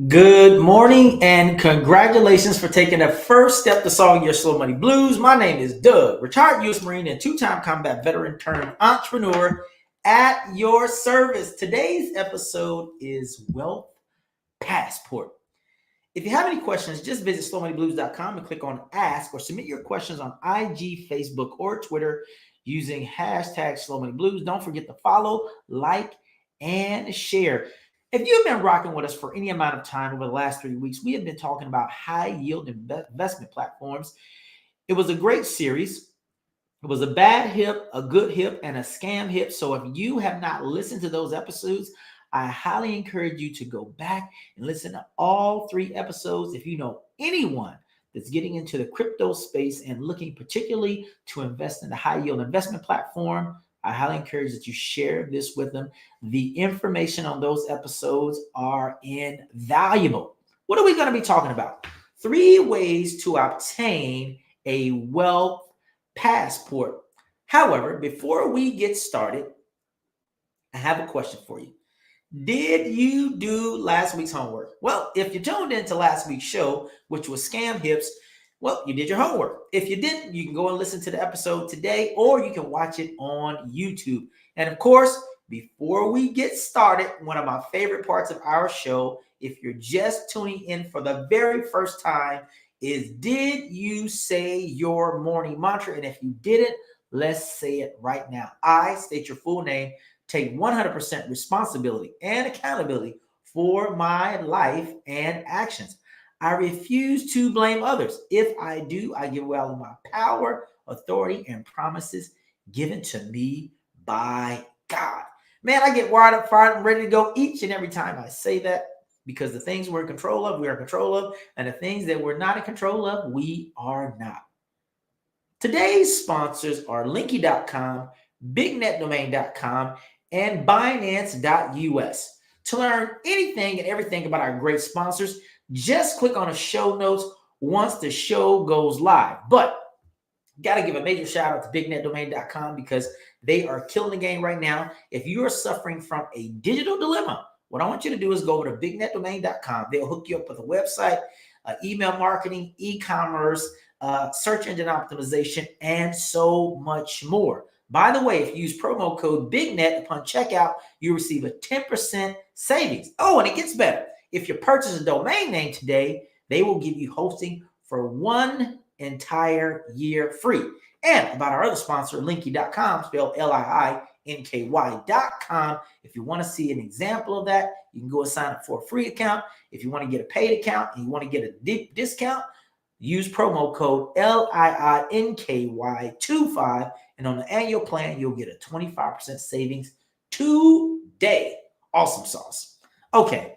Good morning and congratulations for taking the first step to solving your slow money blues. My name is Doug, retired U.S. Marine and two-time combat veteran turned entrepreneur at your service. Today's episode is Wealth Passport. If you have any questions, just visit slowmoneyblues.com and click on Ask or submit your questions on IG, Facebook, or Twitter using hashtag slowmoneyblues. Don't forget to follow, like, and share. If you've been rocking with us for any amount of time over the last 3 weeks, we have been talking about high yield investment platforms. It was a great series. It was a bad hip, a good hip, and a scam hip. So if you have not listened to those episodes, I highly encourage you to go back and listen to all 3 episodes. If you know anyone that's getting into the crypto space and looking particularly to invest in the high yield investment platform, I highly encourage that you share this with them. The information on those episodes are invaluable. What are we going to be talking about? 3 ways to obtain a wealth passport. However, before we get started, I have a question for you. Did you do last week's homework? Well, if you tuned into last week's show, which was Scam Hips, well, you did your homework. If you didn't, you can go and listen to the episode today, or you can watch it on YouTube. And of course, before we get started, one of my favorite parts of our show, if you're just tuning in for the very first time, is did you say your morning mantra? And if you didn't, let's say it right now. I state your full name, take 100% responsibility and accountability for my life and actions. I refuse to blame others. If I do, I give away all of my power, authority, and promises given to me by God. Man, I get wired up, fired, and ready to go each and every time I say that, because the things we're in control of, we are in control of, and the things that we're not in control of, we are not. Today's sponsors are Linky.com, BigNetDomain.com, and Binance.us. To learn anything and everything about our great sponsors, just click on the show notes once the show goes live. But got to give a major shout out to BigNetDomain.com because they are killing the game right now. If you are suffering from a digital dilemma, what I want you to do is go over to BigNetDomain.com. They'll hook you up with a website, email marketing, e-commerce, search engine optimization, and so much more. By the way, if you use promo code BIGNET upon checkout, you receive a 10% savings. Oh, and it gets better. If you purchase a domain name today, they will give you hosting for 1 entire year free. And about our other sponsor, Linky.com, spelled LIINKY.com. If you want to see an example of that, you can go and sign up for a free account. If you want to get a paid account and you want to get a deep discount, use promo code LIINKY25. And on the annual plan, you'll get a 25% savings today. Awesome sauce. Okay.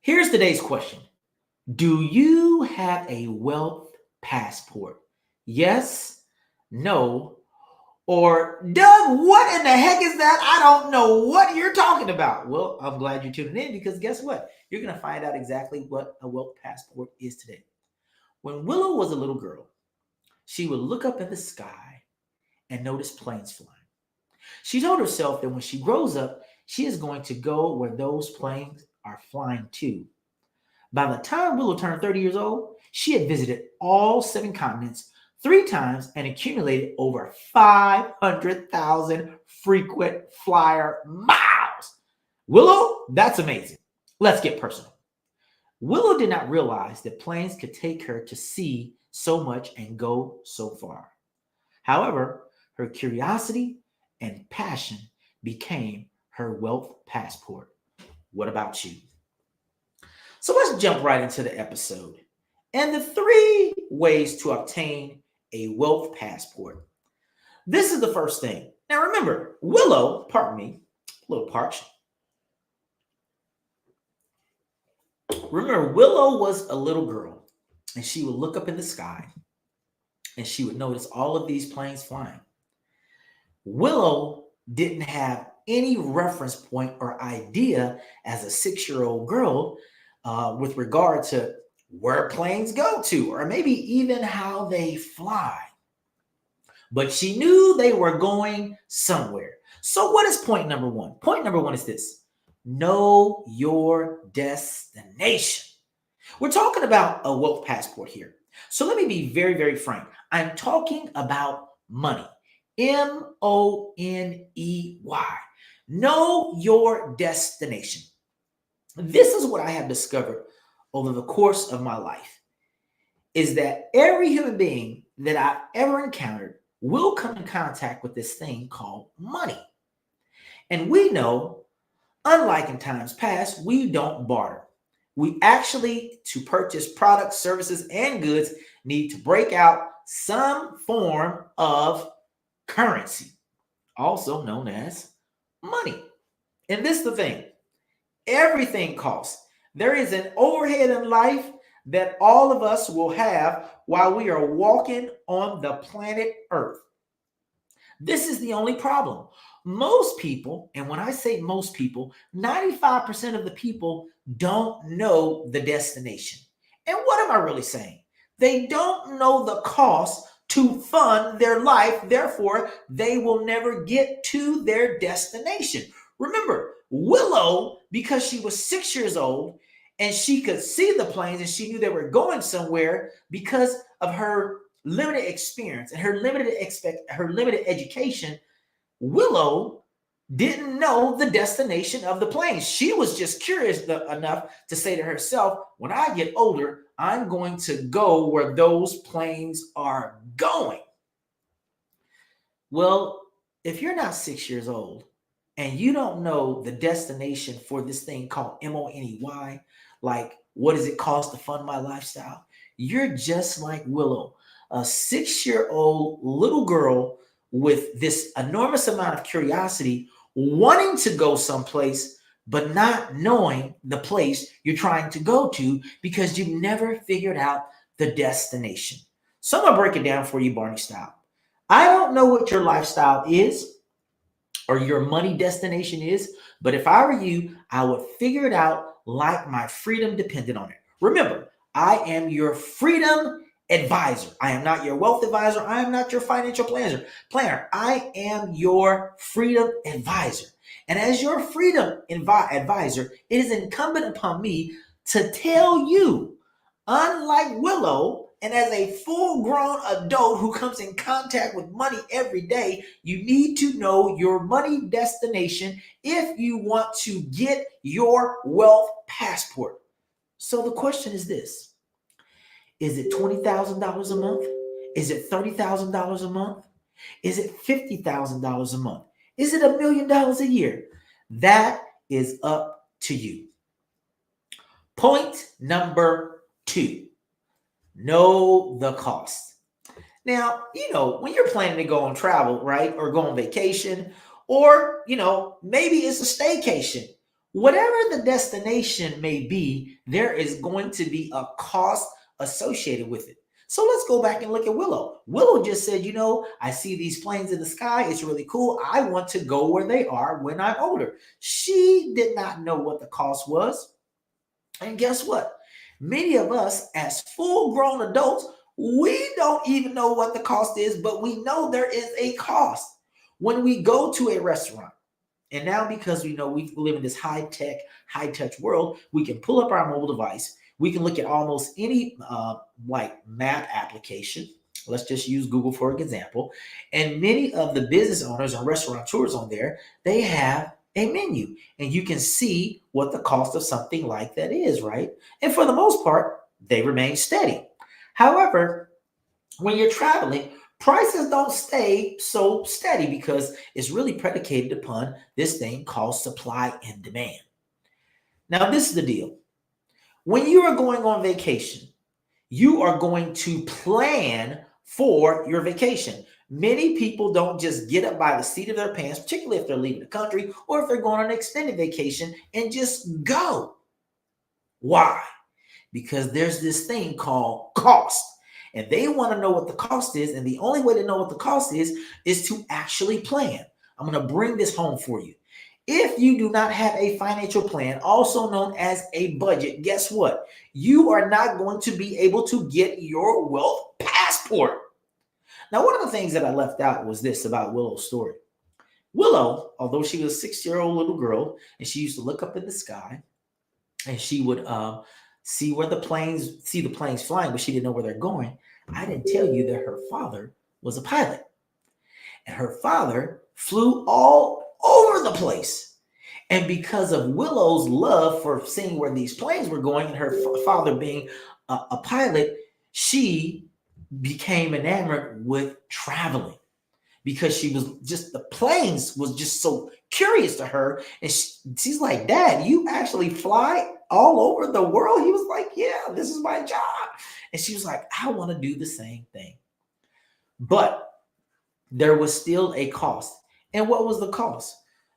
Here's today's question. Do you have a wealth passport? Yes, no, or Doug, what in the heck is that? I don't know what you're talking about. Well, I'm glad you're tuning in because guess what? You're going to find out exactly what a wealth passport is today. When Willow was a little girl, she would look up in the sky and notice planes flying. She told herself that when she grows up, she is going to go where those planes are flying to. By the time Willow turned 30 years old, she had visited all 7 continents 3 times and accumulated over 500,000 frequent flyer miles. Willow, that's amazing. Let's get personal. Willow did not realize that planes could take her to see so much and go so far. However, her curiosity and passion became her wealth passport. What about you? So let's jump right into the episode and the 3 ways to obtain a wealth passport. This is the first thing. Now remember, Willow, A little parched. Remember, Willow was a little girl, and she would look up in the sky, and she would notice all of these planes flying. Willow didn't have any reference point or idea as a 6-year-old girl with regard to where planes go to, or maybe even how they fly. But she knew they were going somewhere. So what is point number one? Point number one is this: know your destination. We're talking about a wealth passport here. So let me be very, very frank. I'm talking about money. M-O-N-E-Y. Know your destination. This is what I have discovered over the course of my life, is that every human being that I've ever encountered will come in contact with this thing called money. And we know, unlike in times past, we don't barter. We actually, to purchase products, services, and goods, need to break out some form of currency, also known as money. And this is the thing: everything costs. There is an overhead in life that all of us will have while we are walking on the planet Earth. This is the only problem. Most people, and when I say most people, 95% of the people don't know the destination. And what am I really saying? They don't know the cost to fund their life. Therefore, they will never get to their destination. Remember, Willow, because she was 6 years old and she could see the planes and she knew they were going somewhere because of her limited experience and her limited education, Willow didn't know the destination of the plane. She was just curious enough to say to herself, when I get older, I'm going to go where those planes are going. Well, if you're not 6 years old and you don't know the destination for this thing called MONEY, like what does it cost to fund my lifestyle, you're just like Willow, a 6-year-old little girl with this enormous amount of curiosity, wanting to go someplace, but not knowing the place you're trying to go to because you've never figured out the destination. So I'm going to break it down for you, Barney style. I don't know what your lifestyle is or your money destination is, but if I were you, I would figure it out like my freedom depended on it. Remember, I am your freedom advisor. I am not your wealth advisor. I am not your financial planner. I am your freedom advisor. And as your freedom advisor, it is incumbent upon me to tell you, unlike Willow, and as a full-grown adult who comes in contact with money every day, you need to know your money destination if you want to get your wealth passport. So the question is this: is it $20,000 a month? Is it $30,000 a month? Is it $50,000 a month? Is it $1 million a year? That is up to you. Point number 2, know the cost. Now, when you're planning to go on travel, right, or go on vacation, or, maybe it's a staycation, whatever the destination may be, there is going to be a cost associated with it. So let's go back and look at Willow. Willow just said, I see these planes in the sky. It's really cool. I want to go where they are when I'm older. She did not know what the cost was. And guess what? Many of us as full-grown adults, we don't even know what the cost is, but we know there is a cost. When we go to a restaurant, and now because we know we live in this high-tech, high-touch world, we can pull up our mobile device. We can look at almost any map application. Let's just use Google for example. And many of the business owners and restaurateurs on there, they have a menu, and you can see what the cost of something like that is, right? And for the most part, they remain steady. However, when you're traveling, prices don't stay so steady because it's really predicated upon this thing called supply and demand. Now, this is the deal. When you are going on vacation, you are going to plan for your vacation. Many people don't just get up by the seat of their pants, particularly if they're leaving the country or if they're going on an extended vacation, and just go. Why? Because there's this thing called cost. And they want to know what the cost is. And the only way to know what the cost is to actually plan. I'm going to bring this home for you. If you do not have a financial plan, also known as a budget, guess what? You are not going to be able to get your wealth passport. Now, one of the things that I left out was this about Willow's story. Willow, although she was a 6-year-old little girl, and she used to look up in the sky, and she would see the planes flying, but she didn't know where they're going. I didn't tell you that her father was a pilot, and her father flew all over the place. And because of Willow's love for seeing where these planes were going, and her father being a pilot, she became enamored with traveling, because she was just, the planes was just so curious to her. And she's like, Dad, you actually fly all over the world? He was like, yeah, this is my job. And she was like, I want to do the same thing. But there was still a cost. And what was the cost?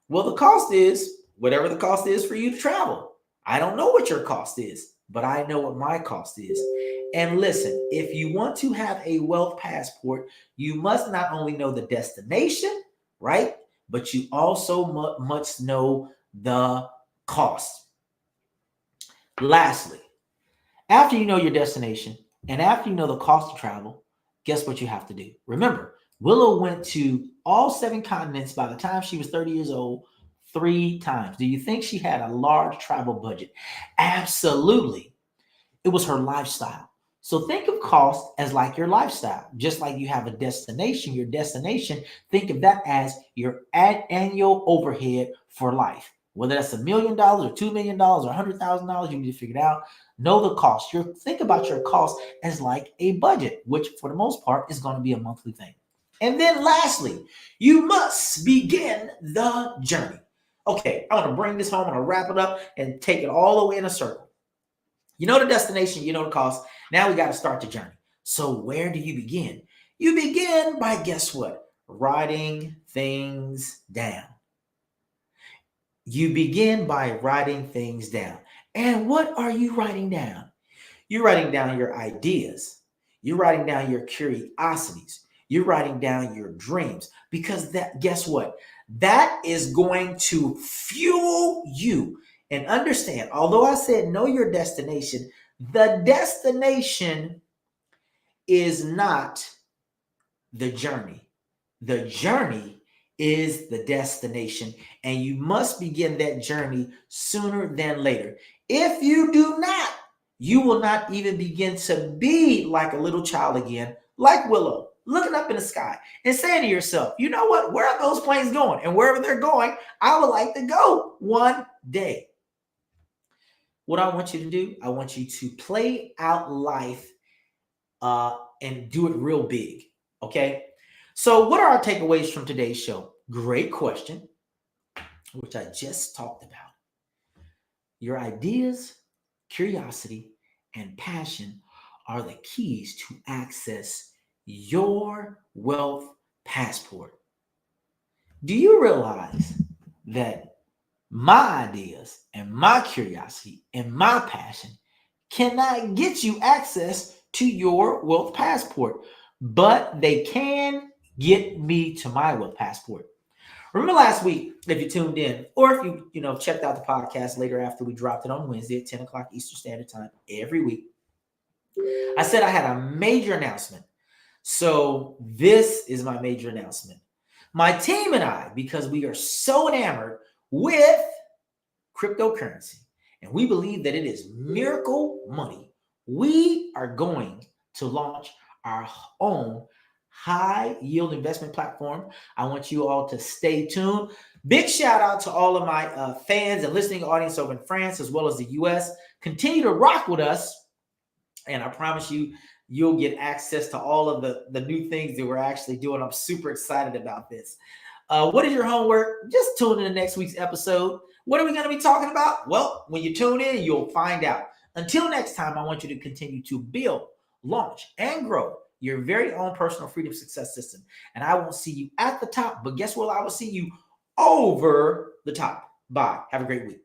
Well, the cost is whatever the cost is for you to travel. I don't know what your cost is, but I know what my cost is. And listen, if you want to have a wealth passport, you must not only know the destination, right? But you also must know the cost. Lastly, after you know your destination and after you know the cost of travel, guess what you have to do? Remember, Willow went to all 7 continents by the time she was 30 years old 3 times. Do you think she had a large travel budget? Absolutely. It was her lifestyle. So think of cost as like your lifestyle. Just like you have a destination, your destination, think of that as your annual overhead for life. Whether that's $1 million or $2 million or $100,000, you need to figure it out. Know the cost. Think about your cost as like a budget, which for the most part is going to be a monthly thing. And then lastly, you must begin the journey. Okay, I want to bring this home. I'm going to wrap it up and take it all the way in a circle. You know the destination, you know the cost. Now we got to start the journey. So where do you begin? You begin by, guess what? Writing things down. You begin by writing things down. And what are you writing down? You're writing down your ideas. You're writing down your curiosities. You're writing down your dreams. Because that, guess what? That is going to fuel you. And understand, although I said know your destination, the destination is not the journey. The journey is the destination, and you must begin that journey sooner than later. If you do not, you will not even begin to be like a little child again, like Willow, looking up in the sky and saying to yourself, you know what, where are those planes going? And wherever they're going, I would like to go one day. What I want you to do, I want you to play out life and do it real big, okay? So what are our takeaways from today's show? Great question, which I just talked about. Your ideas, curiosity, and passion are the keys to access your wealth passport. Do you realize that my ideas and my curiosity and my passion cannot get you access to your wealth passport, but they can get me to my wealth passport? Remember last week, if you tuned in, or if you checked out the podcast later after we dropped it on Wednesday at 10 o'clock Eastern Standard Time every week, I said I had a major announcement. So this is my major announcement. My team and I, because we are so enamored with cryptocurrency, and we believe that it is miracle money, we are going to launch our own high yield investment platform. I want you all to stay tuned. Big shout out to all of my fans and listening audience over in France as well as the US. Continue to rock with us, and I promise you'll get access to all of the new things that we're actually doing. I'm super excited about this. What is your homework? Just tune in to next week's episode. What are we going to be talking about? Well, when you tune in, you'll find out. Until next time, I want you to continue to build, launch, and grow your very own personal freedom success system. And I won't see you at the top, but guess what? I will see you over the top. Bye. Have a great week.